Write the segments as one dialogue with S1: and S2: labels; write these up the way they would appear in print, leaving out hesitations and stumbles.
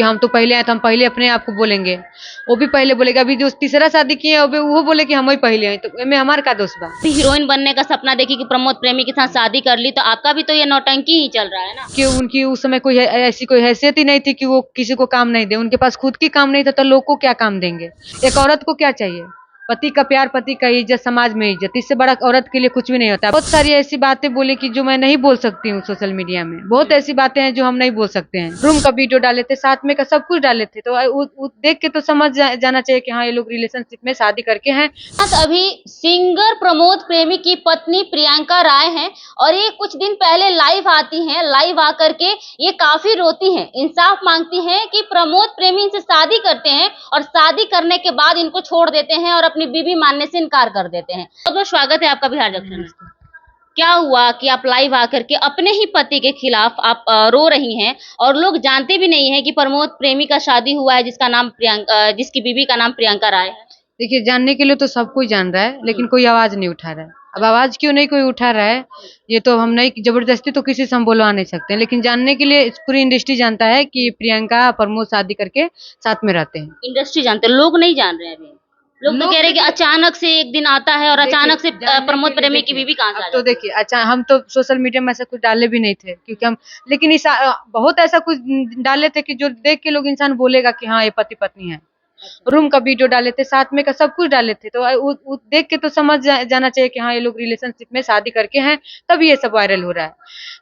S1: हम तो पहले आए तो हम पहले अपने आप को बोलेंगे, वो भी पहले बोलेगा। अभी जो तीसरा शादी किए हैं वो बोले कि हम ही पहले आए, तो में हमारा का दोस्त बा।
S2: हीरोइन बनने का सपना देखी कि प्रमोद प्रेमी के साथ शादी कर ली, तो आपका भी तो ये नौटंकी ही चल रहा है ना।
S1: कि उनकी उस समय कोई ऐसी कोई हैसियत ही नहीं थी कि वो किसी को काम नहीं दे। उनके पास खुद की काम नहीं था तो लोग को क्या काम देंगे। एक औरत को क्या चाहिए? पति का प्यार, पति का इज्जत, समाज में इज्जत, इससे बड़ा औरत के लिए कुछ भी नहीं होता। बहुत सारी ऐसी बातें बोले कि जो मैं नहीं बोल सकती हूँ सोशल मीडिया में। बहुत ऐसी बातें हैं जो हम नहीं बोल सकते हैं। रूम का वीडियो डाले थे, साथ में का सब कुछ डाले थे, तो देख के तो समझ जाना चाहिए कि हाँ ये लोग रिलेशनशिप में शादी करके हैं।
S2: अभी सिंगर प्रमोद प्रेमी की पत्नी प्रियंका राय हैं और ये कुछ दिन पहले लाइव आती हैं। लाइव आकर के ये काफी रोती हैं, इंसाफ मांगती हैं कि प्रमोद प्रेमी इनसे शादी करते हैं और शादी करने के बाद इनको छोड़ देते हैं और अपनी बीवी मानने से इनकार कर देते हैं। बहुत बहुत स्वागत है आपका बिहार जंक्शन में। क्या हुआ कि आप लाइव आकर के अपने ही पति के खिलाफ आप रो रही हैं और लोग जानते भी नहीं है कि प्रमोद प्रेमी का शादी हुआ है, जिसका नाम प्रियंका, जिसकी बीवी का नाम प्रियंका राय है।
S1: देखिए, जानने के लिए तो सब कोई जान रहा है, लेकिन कोई आवाज नहीं उठा रहा है। अब आवाज क्यों नहीं कोई उठा रहा है, ये तो हम नहीं, जबरदस्ती तो किसी से हम बोलवा नहीं सकते, लेकिन जानने के लिए पूरी इंडस्ट्री जानता है कि प्रियंका प्रमोद शादी करके साथ में रहते हैं।
S2: इंडस्ट्री जानते, लोग नहीं जान रहे हैं अभी। लोग तो कह रहे हैं कि अचानक से एक दिन आता है और अचानक से प्रमोद प्रेमी की बीवी कहाँ से आ जाती है।
S1: तो देखिए, अच्छा, हम तो सोशल मीडिया में ऐसा कुछ डाले भी नहीं थे, क्योंकि हम, लेकिन बहुत ऐसा कुछ डाले थे कि जो देख के लोग इंसान बोलेगा कि हाँ ये पति पत्नी है। रूम का वीडियो डाले थे, साथ में का सब कुछ डाले थे, तो देख के तो समझ जाना चाहिए कि हाँ ये लोग रिलेशनशिप में शादी करके हैं, तब ये सब वायरल हो रहा है।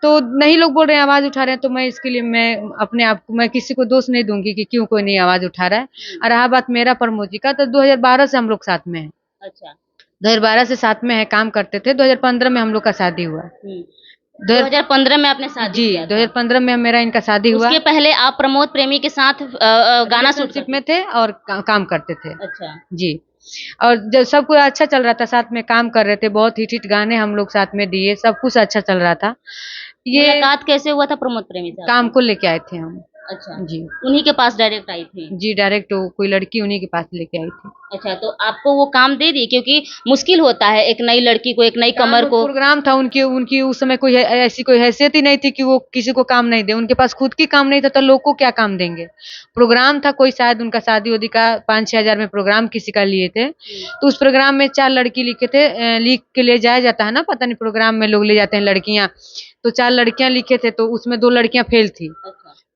S1: तो नहीं लोग बोल रहे हैं, आवाज उठा रहे हैं, तो मैं इसके लिए मैं अपने आप को, मैं किसी को दोष नहीं दूंगी कि क्यों कोई नहीं आवाज उठा रहा है। और रहा बात मेरा प्रमोद जी का, तो 2012 से हम लोग साथ में हैं।
S2: अच्छा,
S1: 2012 से साथ में है, काम करते थे। 2015 में हम लोग का शादी हुआ।
S2: 2015 में आपने शादी
S1: जी,
S2: किया था।
S1: 2015 में मेरा इनका शादी हुआ।
S2: उसके पहले आप प्रमोद प्रेमी के साथ गाना शूट
S1: में थे और काम करते थे।
S2: अच्छा
S1: जी, और जब सब कुछ अच्छा चल रहा था, साथ में काम कर रहे थे, बहुत हिट गाने हम लोग साथ में दिए, सब कुछ अच्छा चल रहा था। ये
S2: मुलाकात कैसे हुआ था प्रमोद प्रेमी से?
S1: काम को लेके आए थे हम।
S2: अच्छा
S1: जी,
S2: उन्हीं के पास डायरेक्ट आई थी?
S1: जी, डायरेक्ट कोई लड़की उन्हीं के पास लेके आई थी।
S2: अच्छा, तो आपको वो काम दे दी? क्योंकि मुश्किल होता है एक नई लड़की को, एक नई कमर को।
S1: प्रोग्राम था उनकी उनकी उस समय कोई ऐसी कोई हैसियत ही नहीं थी कि वो किसी को काम नहीं दे। उनके पास खुद की काम नहीं था तो लोग को क्या काम देंगे। प्रोग्राम था कोई, शायद उनका शादी वादी का 5-6 हजार में प्रोग्राम किसी का लिए थे, तो उस प्रोग्राम में 4 लड़की लिखे थे, लिख के ले जाया जाता है ना, पता नहीं प्रोग्राम में लोग ले जाते हैं लड़कियां, तो 4 लड़कियां लिखे थे, तो उसमें 2 लड़कियां फेल थी।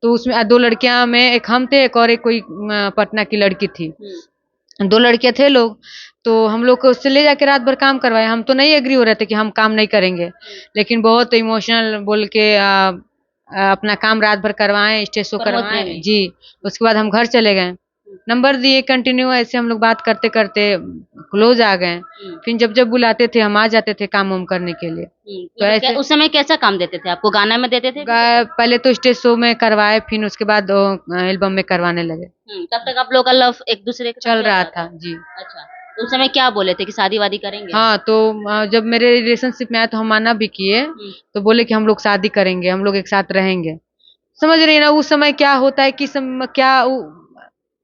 S1: तो उसमें 2 लड़कियां में एक हम थे, एक और एक कोई पटना की लड़की थी। 2 लड़कियां थे लोग, तो हम लोग को उससे ले जाके रात भर काम करवाए। हम तो नहीं एग्री हो रहे थे कि हम काम नहीं करेंगे, लेकिन बहुत इमोशनल बोल के अपना काम रात भर करवाएं, स्टेज शो करवाएं। जी, उसके बाद हम घर चले गए, नंबर दिए, कंटिन्यू ऐसे हम लोग बात करते करते क्लोज आ गए। फिर जब जब बुलाते थे हम आ जाते थे काम वाम करने के लिए।
S2: तो ऐसे उस समय कैसा काम देते थे आपको? गाना में देते थे?
S1: पहले तो स्टेज शो में करवाए, फिर उसके बाद एल्बम में करवाने लगे।
S2: तब तक आप लोग का लव एक दूसरे के
S1: चल रहा था। जी।
S2: अच्छा, तो उस समय क्या बोले थे कि शादी वादी करेंगे?
S1: हाँ, तो जब मेरे रिलेशनशिप में आया तो हम माना भी किए, तो बोले कि हम लोग शादी करेंगे, हम लोग एक साथ रहेंगे। समझ रही है ना, उस समय क्या होता है कि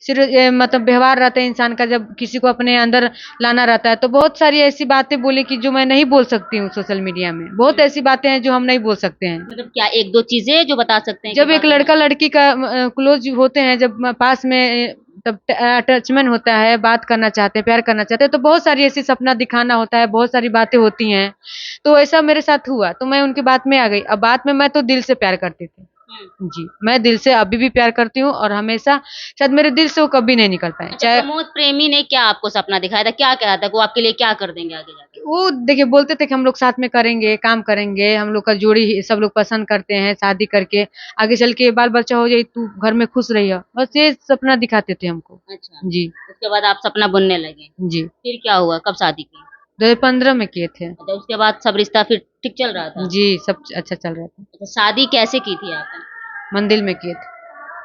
S1: सिर्फ मतलब व्यवहार रहता है इंसान का, जब किसी को अपने अंदर लाना रहता है, तो बहुत सारी ऐसी बातें बोले कि जो मैं नहीं बोल सकती हूँ सोशल मीडिया में। बहुत ऐसी बातें हैं जो हम नहीं बोल सकते हैं।
S2: मतलब क्या 1-2 चीजें जो बता सकते हैं?
S1: जब एक लड़का लड़की का क्लोज होते हैं, जब पास में, तब अटैचमेंट होता है, बात करना चाहते हैं, प्यार करना चाहते हैं, तो बहुत सारी ऐसी सपना दिखाना होता है, बहुत सारी बातें होती हैं। तो ऐसा मेरे साथ हुआ, तो मैं उनकी बात में आ गई। अब बात में मैं तो दिल से प्यार करती थी। जी, मैं दिल से अभी भी प्यार करती हूँ, और हमेशा शायद मेरे दिल से वो कभी नहीं निकल पाए।
S2: चाहे प्रमोद प्रेमी ने क्या आपको सपना दिखाया था? क्या कहा था वो आपके लिए क्या कर देंगे आगे जाके?
S1: वो देखिए, बोलते थे कि हम लोग साथ में करेंगे, काम करेंगे, हम लोग का जोड़ी सब लोग पसंद करते हैं, शादी करके आगे चल के बाल बच्चा हो जाए, तू घर में खुश रहिए, बस ये सपना दिखाते थे हमको।
S2: अच्छा
S1: जी,
S2: उसके बाद आप सपना बुनने लगे?
S1: जी।
S2: फिर क्या हुआ? कब शादी की?
S1: 2015 में किए थे।
S2: अच्छा, उसके बाद सब रिश्ता फिर ठीक चल रहा था?
S1: जी, सब अच्छा चल रहा था।
S2: अच्छा, शादी कैसे की थी आपने?
S1: मंदिर में किए थे।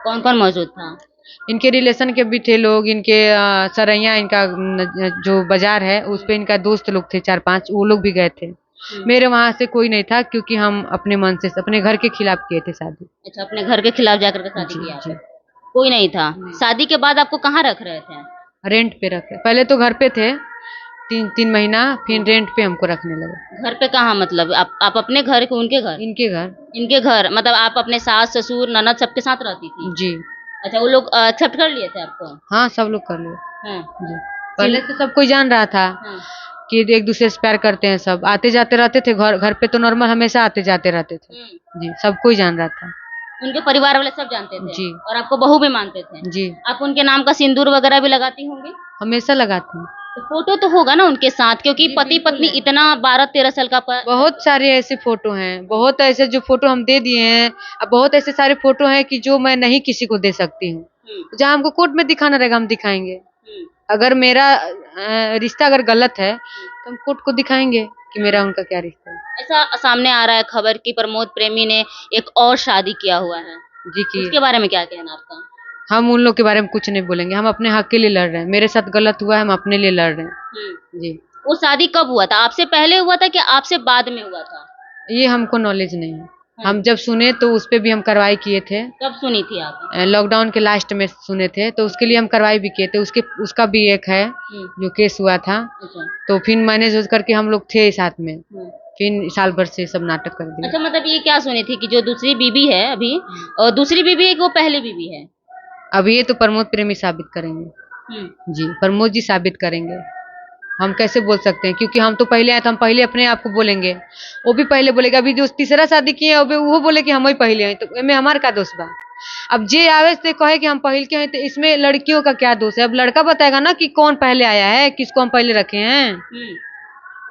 S2: कौन कौन मौजूद था?
S1: इनके रिलेशन के भी थे लोग, इनके सरैया, इनका जो बाजार है उस पे इनका दोस्त लोग थे 4-5, वो लोग भी गए थे। मेरे वहां से कोई नहीं था, क्योंकि हम अपने मन से अपने घर के खिलाफ किए थे शादी।
S2: अच्छा, अपने घर के खिलाफ जाकर के शादी की आपने? कोई नहीं था? शादी के बाद आपको कहाँ रख रहे थे?
S1: रेंट पे रखे, पहले तो घर पे थे 3 महीना, फिर रेंट पे हमको रखने लगे।
S2: घर पे कहाँ मतलब? आप अपने घर के उनके घर?
S1: इनके घर।
S2: इनके घर मतलब आप अपने सास ससुर ननद सबके साथ रहती थी?
S1: जी।
S2: अच्छा, वो लोग एक्सेप्ट कर लिए थे आपको?
S1: हाँ, सब लोग कर लिए।
S2: हाँ।
S1: जी, पहले तो सब कोई जान रहा था
S2: हाँ।
S1: कि एक दूसरे से प्यार करते हैं, सब आते जाते रहते थे, घर पे तो नॉर्मल हमेशा आते जाते रहते थे। जी, सब कोई जान रहा था।
S2: उनके परिवार वाले सब जानते थे?
S1: जी।
S2: और आपको बहू भी मानते थे?
S1: जी,
S2: आप उनके नाम का सिंदूर वगैरह भी लगाती होंगी?
S1: हमेशा लगाती हूँ।
S2: तो फोटो तो होगा ना उनके साथ, क्योंकि
S1: जी,
S2: पति
S1: बिल्कुल
S2: पत्नी
S1: है।
S2: इतना 12-13 साल का
S1: बहुत सारे ऐसे फोटो हैं, बहुत ऐसे जो फोटो हम दे दिए हैं। अब बहुत ऐसे सारे फोटो हैं कि जो मैं नहीं किसी को दे सकती हूँ। जहाँ हमको कोर्ट में दिखाना रहेगा हम दिखाएंगे। अगर मेरा रिश्ता अगर गलत है तो हम कोर्ट को दिखाएंगे कि मेरा उनका क्या रिश्ता है।
S2: ऐसा सामने आ रहा है खबर कि प्रमोद प्रेमी ने एक और शादी किया हुआ है,
S1: जी, की
S2: उसके बारे में क्या कहना आपका?
S1: हम उन लोग के बारे में कुछ नहीं बोलेंगे, हम अपने हक के लिए लड़ रहे हैं। मेरे साथ गलत हुआ है, हम अपने लिए लड़ रहे हैं। जी,
S2: वो शादी कब हुआ था? आपसे पहले हुआ था कि आपसे बाद में हुआ था?
S1: ये हमको नॉलेज नहीं है। हम जब सुने तो उस पे भी हम कार्रवाई किए थे।
S2: कब सुनी थी आप?
S1: लॉकडाउन के लास्ट में सुने थे, तो उसके लिए हम कार्रवाई भी किए थे। उसका भी एक है जो केस हुआ था।
S2: अच्छा।
S1: तो फिर मैनेज करके हम लोग थे साथ में, फिर साल भर से सब नाटक कर दिए।
S2: अच्छा, मतलब ये क्या सुनी थी कि जो दूसरी बीबी है अभी, और दूसरी बीबी है कि वो पहली बीबी है?
S1: अब ये तो प्रमोद प्रेमी साबित करेंगे। जी, प्रमोद जी साबित करेंगे। हम कैसे बोल सकते हैं, क्योंकि हम तो पहले आए तो हम पहले अपने आप को बोलेंगे। वो भी पहले बोलेगा। अभी जो तीसरा शादी किए हैं वो बोले कि हम ही पहले हैं, तो में हमार का दोष बा? अब जे आवे से कहे कि हम पहले के हैं, तो इसमें लड़कियों का क्या दोष है? अब लड़का बताएगा ना कि कौन पहले आया है, किसको हम पहले रखे हैं।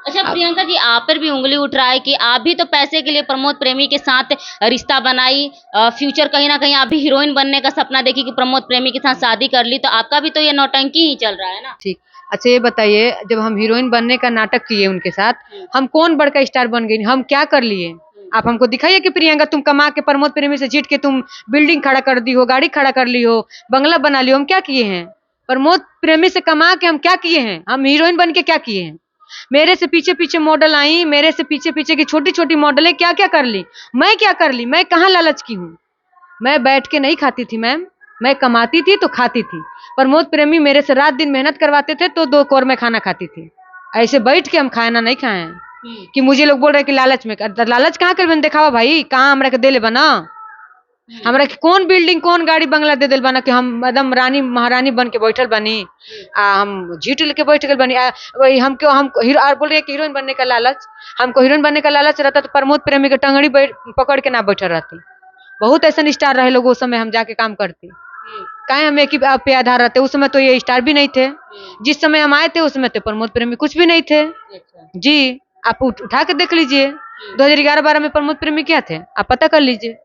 S2: अच्छा प्रियंका जी, आप पर भी उंगली उठ रहा है कि आप भी तो पैसे के लिए प्रमोद प्रेमी के साथ रिश्ता बनाई, फ्यूचर कहीं ना कहीं आप भी हीरोइन बनने का सपना देखी कि प्रमोद प्रेमी के साथ शादी कर ली, तो आपका भी तो ये नौटंकी ही चल रहा है ना?
S1: ठीक। अच्छा ये बताइए, जब हम हीरोइन बनने का नाटक किए उनके साथ, हम कौन बड़का स्टार बन गई? हम क्या कर लिए? आप हमको दिखाइए कि प्रियंका तुम कमा के प्रमोद प्रेमी से जीत के तुम बिल्डिंग खड़ा कर दी हो, गाड़ी खड़ा कर ली हो, बंगला बना ली हो। हम क्या किए हैं? प्रमोद प्रेमी से कमा के हम क्या किए हैं? हम हीरोइन बन के क्या किए हैं? मेरे से पीछे पीछे मॉडल आई, मेरे से पीछे पीछे की छोटी छोटी मॉडलें क्या क्या कर ली। मैं क्या कर ली? मैं कहाँ लालच की हूँ? मैं बैठ के नहीं खाती थी मैम, मैं कमाती थी तो खाती थी। प्रमोद प्रेमी मेरे से रात दिन मेहनत करवाते थे तो 2 कौर में खाना खाती थी। ऐसे बैठ के हम खाना नहीं खाए हैं कि मुझे लोग बोल रहे कि लालच में। लालच कहाँ कर दिखावा भाई? कहाँ हमरा के देले बना? हमरा के कौन बिल्डिंग कौन गाड़ी बंगला दे दिल बना कि हम एकदम रानी महारानी बन के बैठल बनी? हम झीट लेके बैठ गए बनी। वही हम क्यों हम बोल रहे हैं कि हीरोइन बनने का लालच। हमको हीरोइन बनने का लालच रहता तो प्रमोद प्रेमी के टंगड़ी पकड़ के ना बैठल रहती। बहुत ऐसा स्टार रहे लोग उस समय, हम जाके काम करते। काहे हम एक ही पे आधार रहते? उस समय तो ये स्टार भी नहीं थे। जिस समय हम आए थे उस समय तो प्रमोद प्रेमी कुछ भी नहीं थे। जी, आप उठा के देख लीजिए 2011-12 में प्रमोद प्रेमी क्या थे, आप पता कर लीजिए।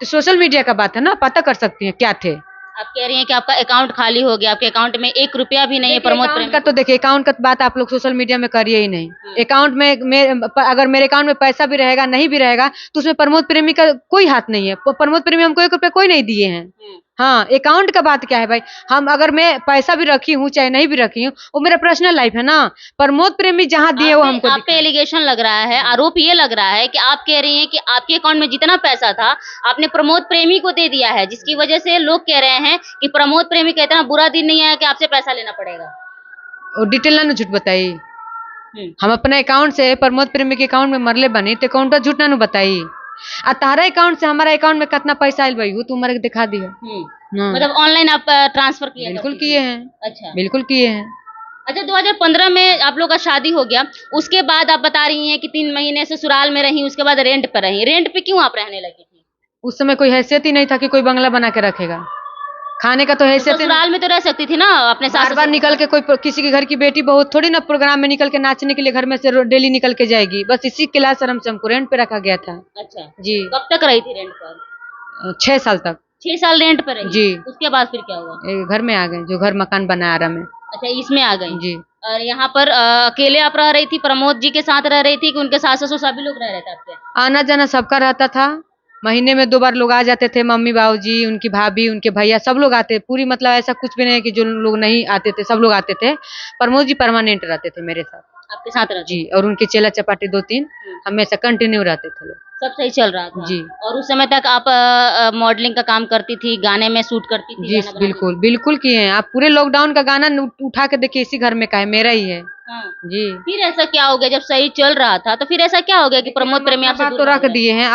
S1: तो सोशल मीडिया का बात है ना, पता कर सकती हैं क्या थे।
S2: आप कह रही हैं कि आपका अकाउंट खाली हो गया, आपके अकाउंट में 1 रुपया भी नहीं है प्रमोद प्रेमी
S1: का। तो देखिए अकाउंट का बात आप लोग सोशल मीडिया में करिए ही नहीं। अकाउंट में अगर मेरे अकाउंट में पैसा भी रहेगा नहीं भी रहेगा तो उसमें प्रमोद प्रेमी का कोई हाथ नहीं है। प्रमोद प्रेमी हमको 1 रुपया कोई नहीं दिए हैं। हाँ, अकाउंट का बात क्या है भाई? हम अगर मैं पैसा भी रखी हूँ चाहे नहीं भी रखी हूँ, वो मेरा पर्सनल लाइफ है ना। प्रमोद प्रेमी जहाँ दिए वो हमको।
S2: आप पे एलिगेशन लग रहा है, आरोप ये लग रहा है कि आप कह रही हैं कि आपके अकाउंट में जितना पैसा था आपने प्रमोद प्रेमी को दे दिया है, जिसकी वजह से लोग कह रहे हैं कि प्रमोद प्रेमी का इतना बुरा दिन नहीं आया कि आपसे पैसा लेना पड़ेगा।
S1: और डिटेल ना झूठ बताई। हम अपने अकाउंट से प्रमोद प्रेमी के अकाउंट में मरले बनी तो अकाउंट झूठ ना बताई। आ तारा अकाउंट से हमारा अकाउंट में कितना पैसा आयल भाई तू हमारे दिखा दिया।
S2: मतलब ऑनलाइन आप ट्रांसफर किए?
S1: बिल्कुल किए हैं।
S2: अच्छा,
S1: बिल्कुल किए हैं।
S2: अच्छा, 2015 में आप लोग का शादी हो गया, उसके बाद आप बता रही हैं कि 3 महीने ससुराल में रही, उसके बाद रेंट पर रही। रेंट पे क्यों आप रहने लगी थी?
S1: उस समय कोई हैसियत ही नहीं था कि कोई बंगला बना के रखेगा। खाने का तो हैसियत।
S2: ससुराल में तो रह सकती थी ना अपने सास।
S1: बार बार निकल के कोई किसी के घर की बेटी बहू थोड़ी ना प्रोग्राम में निकल के नाचने के लिए घर में से डेली निकल के जाएगी। बस इसी के लाश शर्म से हमको रेंट पे रखा गया था।
S2: अच्छा
S1: जी।
S2: कब तक रही थी रेंट पर?
S1: 6 साल तक।
S2: 6 साल रेंट पर रही?
S1: जी।
S2: उसके बाद फिर क्या हुआ?
S1: घर में आ गए, जो घर मकान बनाया आरा में।
S2: अच्छा, इसमें आ गई।
S1: जी।
S2: और यहाँ पर अकेले आप रह रही थी, प्रमोद जी के साथ रह रही थी कि उनके सास ससुर सभी लोग रह रहे थे आपके?
S1: आना जाना सबका रहता था। महीने में 2 बार लोग आ जाते थे, मम्मी बाबूजी, उनकी भाभी, उनके भैया, सब लोग आते। पूरी मतलब ऐसा कुछ भी नहीं है कि जो लोग नहीं आते थे, सब लोग आते थे। प्रमोद जी परमानेंट रहते थे मेरे साथ।
S2: आपके साथ रहते?
S1: जी, और उनके चेला चपाटी 2-3 हमेशा कंटिन्यू रहते थे लोग।
S2: सब सही चल रहा था
S1: जी।
S2: और उस समय तक आप मॉडलिंग का काम करती थी, गाने में शूट करती थी,
S1: जी
S2: गाना बनाती
S1: बिल्कुल बिल्कुल किए हैं। आप पूरे लॉकडाउन का गाना उठा के देखिए, इसी घर में का है, मेरा ही है।
S2: थी? हाँ।
S1: जी।
S2: फिर ऐसा क्या हो गया जब सही चल रहा था, तो फिर ऐसा क्या हो गया कि प्रमोद
S1: हम
S2: प्रेमी
S1: अपना
S2: आपसे
S1: बात
S2: दूर
S1: तो
S2: भाग
S1: रख
S2: गए?
S1: दिए हैं।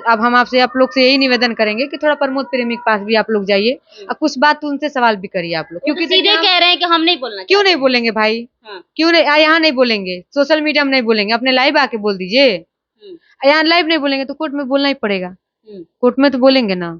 S1: अब हम आपसे आप लोग से यही निवेदन करेंगे कि थोड़ा प्रमोद प्रेमी के पास भी आप लोग जाइए, अब कुछ बात उनसे सवाल भी करिए आप लोग,
S2: वो तो
S1: क्योंकि
S2: सीधे
S1: देखिए
S2: कह रहे हैं कि हम नहीं बोलना
S1: क्यों
S2: चाहते
S1: नहीं
S2: हैं।
S1: बोलेंगे भाई?
S2: हाँ।
S1: क्यों नहीं? यहाँ नहीं बोलेंगे, सोशल मीडिया में नहीं बोलेंगे, अपने लाइव आके बोल दीजिए।
S2: हम्म,
S1: यहाँ लाइव नहीं बोलेंगे तो कोर्ट में बोलना ही पड़ेगा।
S2: हम्म।
S1: कोर्ट में तो बोलेंगे ना,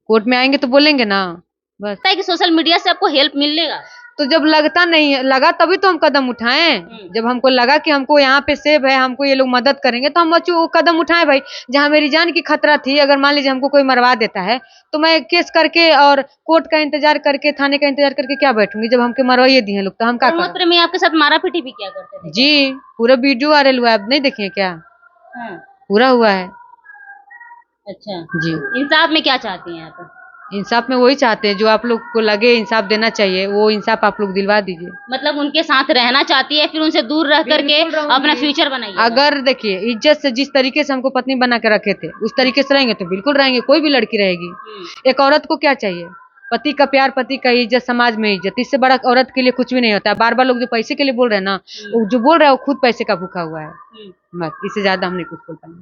S1: कोर्ट में आएंगे तो बोलेंगे ना, बस।
S2: लगता है कि सोशल मीडिया से आपको हेल्प मिलेगा?
S1: तो जब लगता नहीं है, लगा तभी तो हम कदम उठाएं। जब हमको लगा कि हमको यहाँ पे सेव है, हमको ये लोग मदद करेंगे, तो हम वो कदम उठाएं भाई। जहाँ मेरी जान की खतरा थी, अगर मान लीजिए हमको कोई मरवा देता है, तो मैं केस करके और कोर्ट का इंतजार करके, थाने का इंतजार करके क्या बैठूंगी? जब हमके मरवाइए दिए लोग, तो हम क्या
S2: प्रमोद
S1: करें?
S2: प्रेमी आपके साथ मारा-पीटी भी किया करते थे?
S1: जी, पूरा वीडियो वायरल हुआ है, आप नहीं देखे क्या?
S2: हाँ।
S1: पूरा हुआ है।
S2: अच्छा।
S1: जी।
S2: इंसाफ में क्या चाहती हैं आप?
S1: इंसाफ में वही चाहते हैं जो आप लोग को लगे इंसाफ देना चाहिए, वो इंसाफ आप लोग दिलवा दीजिए।
S2: मतलब उनके साथ रहना चाहती है, फिर उनसे दूर रह करके
S1: बिल्कुल रहूंगी।
S2: अपना फ्यूचर बनाइएगा।
S1: अगर देखिए, इज्जत से जिस तरीके से हमको पत्नी बना के रखे थे, उस तरीके से रहेंगे तो बिल्कुल रहेंगे, कोई भी लड़की रहेगी। एक औरत को क्या चाहिए? पति का प्यार, पति का इज्जत, समाज में इज्जत, इससे बड़ा औरत के लिए कुछ भी नहीं होता है। बार बार लोग जो पैसे के लिए बोल रहे हैं ना, वो जो बोल रहा है वो खुद पैसे का भूखा हुआ है, बस। इससे ज्यादा हम नहीं कुछ बोल पाएंगे।